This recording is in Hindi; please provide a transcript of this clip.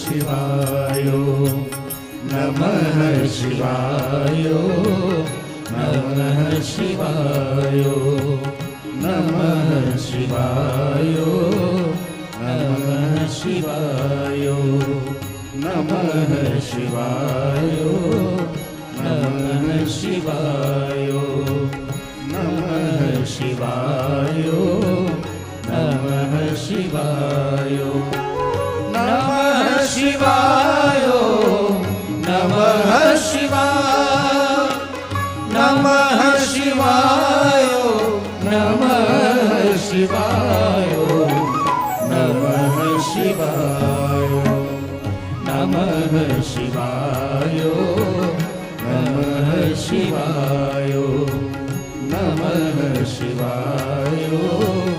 शिवाय नमः शिवाय नमः शिवाय नमः शिवाय नमः शिवाय नमः शिवाय नमः शिवाय नमः शिवाय नमः शिवाय नमः शिवाय नमः शिवाय नमः शिवाय नमः शिवाय नमः शिवाय नमः शिवाय नमः शिवाय नमः शिवाय